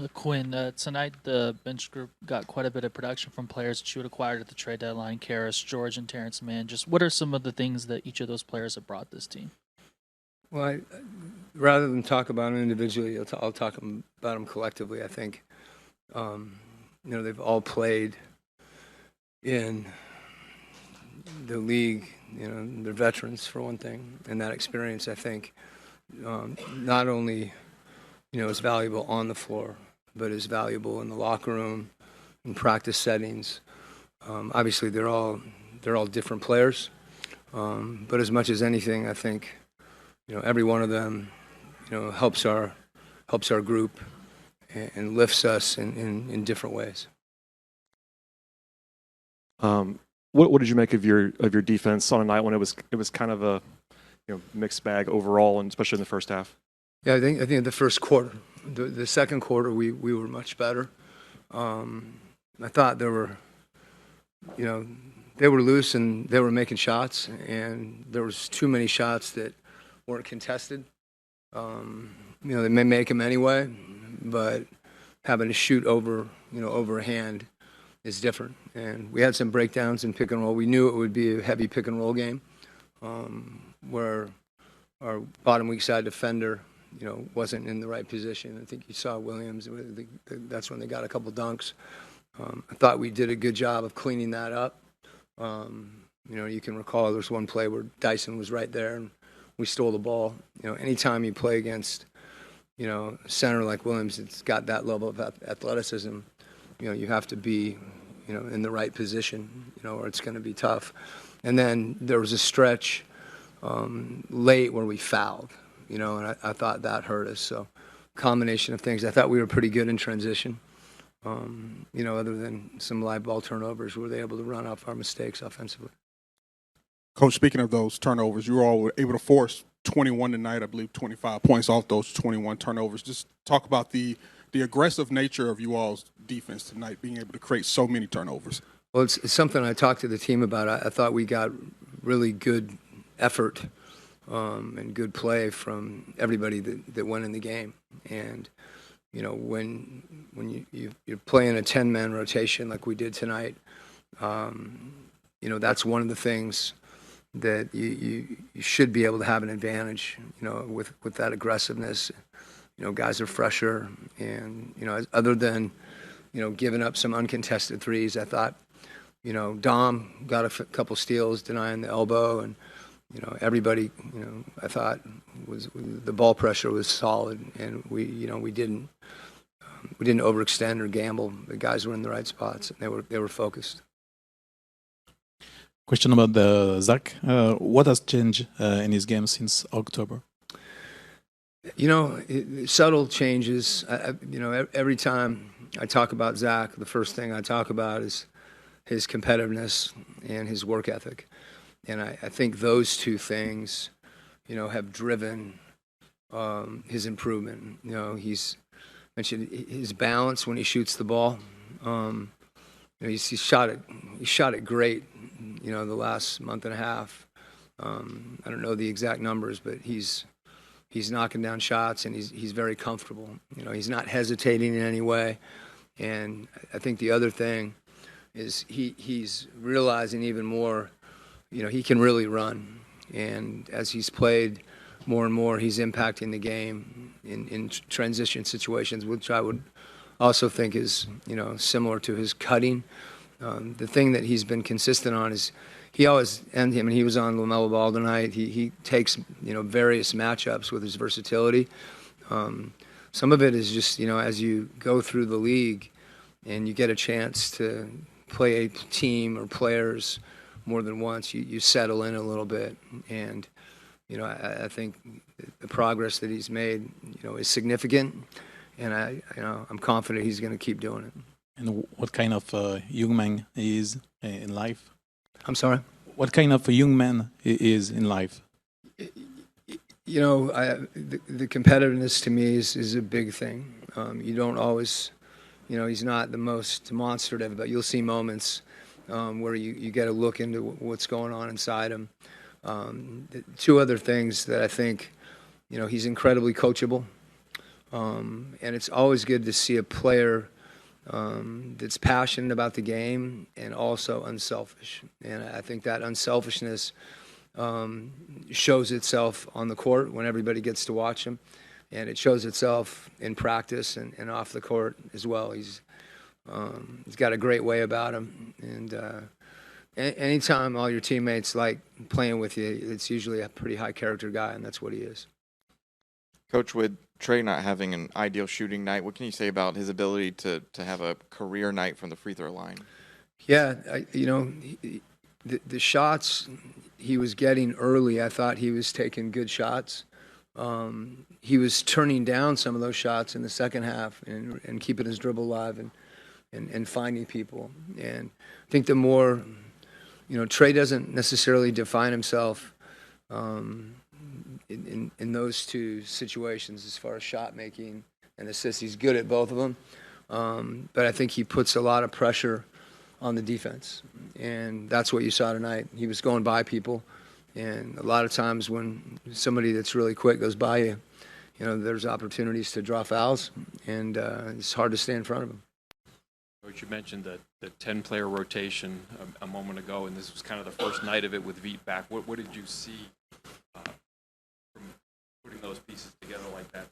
Quinn, tonight the bench group got quite a bit of production from players that you had acquired at the trade deadline, Karras, George, and Terrence Mann. Just what are some of the things that each of those players have brought this team? Well, rather than talk about them individually, I'll talk about them collectively. I think, they've all played in the league. They're veterans for one thing, and that experience, I think, not only is valuable on the floor, but is valuable in the locker room, in practice settings. Obviously, they're all different players, but as much as anything, I think every one of them helps our group and lifts us in different ways. What did you make of your defense on a night when it was kind of a mixed bag overall, and especially in the first half? Yeah, I think in the first quarter, the second quarter we were much better. I thought they were loose and they were making shots, and there was too many shots that weren't contested. They may make them anyway, but having to shoot over a hand is different. And we had some breakdowns in pick and roll. We knew it would be a heavy pick and roll game, where our bottom weak side defender wasn't in the right position. I think you saw Williams. That's when they got a couple dunks. I thought we did a good job of cleaning that up. You can recall there's one play where Dyson was right there and we stole the ball. Anytime you play against, a center like Williams, it's got that level of athleticism. You have to be, in the right position, or it's going to be tough. And then there was a stretch late where we fouled, and I thought that hurt us. So, combination of things. I thought we were pretty good in transition. Other than some live ball turnovers, were they able to run off our mistakes offensively? Coach, speaking of those turnovers, you all were able to force 21 tonight, I believe 25 points off those 21 turnovers. Just talk about the aggressive nature of you all's defense tonight, being able to create so many turnovers. Well, it's something I talked to the team about. I thought we got really good effort and good play from everybody that went in the game. And when you're playing a 10-man rotation like we did tonight, that's one of the things that you should be able to have an advantage, with that aggressiveness. Guys are fresher, and other than giving up some uncontested threes, I thought Dom got a couple steals denying the elbow, and everybody I thought the ball pressure was solid, and we didn't overextend or gamble. The guys were in the right spots, and they were focused. Question about Zach. What has changed in his game since October? Subtle changes. Every time I talk about Zach, the first thing I talk about is his competitiveness and his work ethic. And I think those two things, have driven his improvement. He's mentioned his balance when he shoots the ball. He shot it great, the last month and a half. I don't know the exact numbers, but he's knocking down shots, and he's very comfortable. He's not hesitating in any way. And I think the other thing is he's realizing even more, he can really run. And as he's played more and more, he's impacting the game in transition situations, which I would also think is, similar to his cutting. The thing that he's been consistent on is he always, and him, and he was on LaMelo Ball tonight, he takes, various matchups with his versatility. Some of it is just, as you go through the league and you get a chance to play a team or players more than once, you settle in a little bit. And, I think the progress that he's made, is significant. And I'm confident he's going to keep doing it. And what kind of young man he is in life? I'm sorry? What kind of a young man he is in life? The competitiveness to me is a big thing. You don't always, he's not the most demonstrative, but you'll see moments where you get a look into what's going on inside him. Two other things that I think, he's incredibly coachable. And it's always good to see a player that's passionate about the game and also unselfish. And I think that unselfishness shows itself on the court when everybody gets to watch him, and it shows itself in practice and off the court as well. He's got a great way about him, and anytime all your teammates like playing with you, it's usually a pretty high character guy, and that's what he is. Coach, with Trey not having an ideal shooting night, what can you say about his ability to have a career night from the free throw line? Yeah, the shots he was getting early, I thought he was taking good shots. He was turning down some of those shots in the second half and keeping his dribble alive and finding people. And I think the more, Trey doesn't necessarily define himself in those two situations as far as shot making and assists. He's good at both of them, but I think he puts a lot of pressure on the defense, and that's what you saw tonight. He was going by people, and a lot of times when somebody that's really quick goes by you, there's opportunities to draw fouls, and it's hard to stay in front of him. Coach, you mentioned the 10-player rotation a moment ago, and this was kind of the first night of it with Veet back. What did you see from putting those pieces together like that?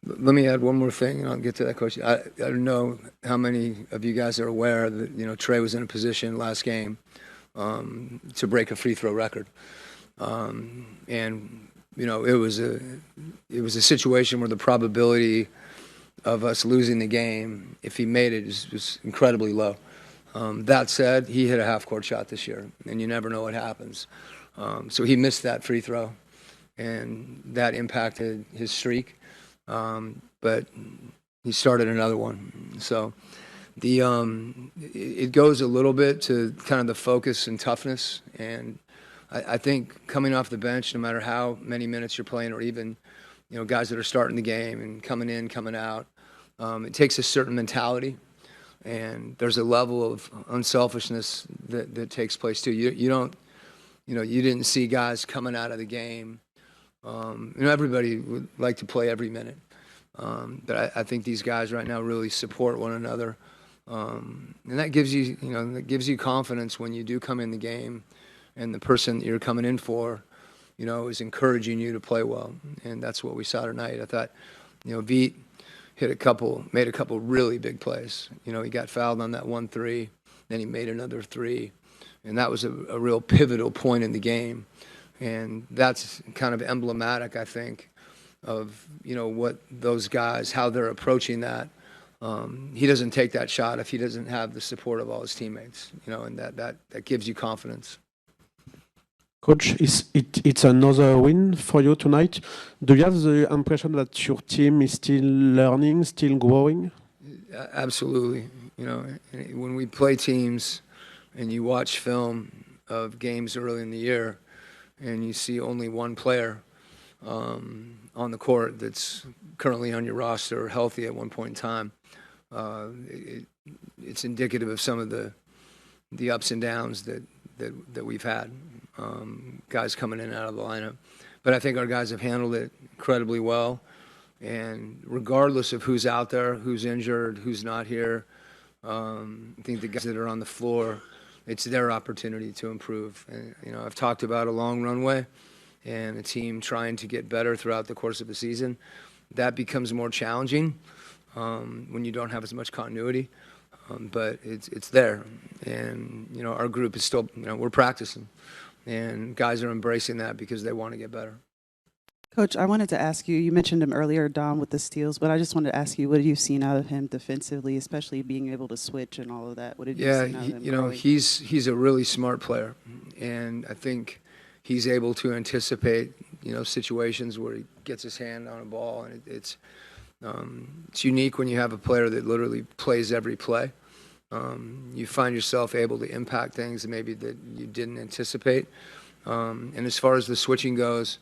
Let me add one more thing, and I'll get to that question. I don't know how many of you guys are aware that Trey was in a position last game to break a free throw record, and it was a situation where the probability of us losing the game, if he made it, was incredibly low. That said, he hit a half-court shot this year, and you never know what happens. So he missed that free throw, and that impacted his streak. But he started another one. So it goes a little bit to kind of the focus and toughness. And I think coming off the bench, no matter how many minutes you're playing, or even guys that are starting the game and coming in, coming out, it takes a certain mentality. And there's a level of unselfishness that takes place too. You didn't see guys coming out of the game. Everybody would like to play every minute, but I think these guys right now really support one another, and that gives you confidence when you do come in the game, and the person that you're coming in for, is encouraging you to play well, and that's what we saw tonight. I thought, Veet made a couple really big plays. He got fouled on that 1-3, then he made another 3, and that was a real pivotal point in the game. And that's kind of emblematic, I think, of what those guys, how they're approaching that. He doesn't take that shot if he doesn't have the support of all his teammates, and that gives you confidence. Coach, it's another win for you tonight. Do you have the impression that your team is still learning, still growing? Absolutely. When we play teams and you watch film of games early in the year, and you see only one player on the court that's currently on your roster or healthy at one point in time, it's indicative of some of the ups and downs that we've had, guys coming in and out of the lineup. But I think our guys have handled it incredibly well, and regardless of who's out there, who's injured, who's not here, I think the guys that are on the floor, it's their opportunity to improve. And, I've talked about a long runway and a team trying to get better throughout the course of the season. That becomes more challenging when you don't have as much continuity, but it's there. And, our group is still, we're practicing, and guys are embracing that because they want to get better. Coach, I wanted to ask you, you mentioned him earlier, Dom, with the steals, but I just wanted to ask you, what have you seen out of him defensively, especially being able to switch and all of that? What have you seen out of him? He's a really smart player, and I think he's able to anticipate, situations where he gets his hand on a ball, and it's unique when you have a player that literally plays every play. You find yourself able to impact things maybe that you didn't anticipate. And as far as the switching goes,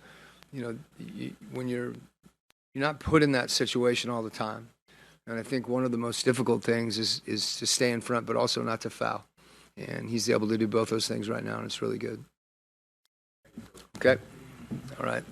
when you're not put in that situation all the time. And I think one of the most difficult things is to stay in front, but also not to foul. And he's able to do both those things right now, and it's really good. Okay. All right.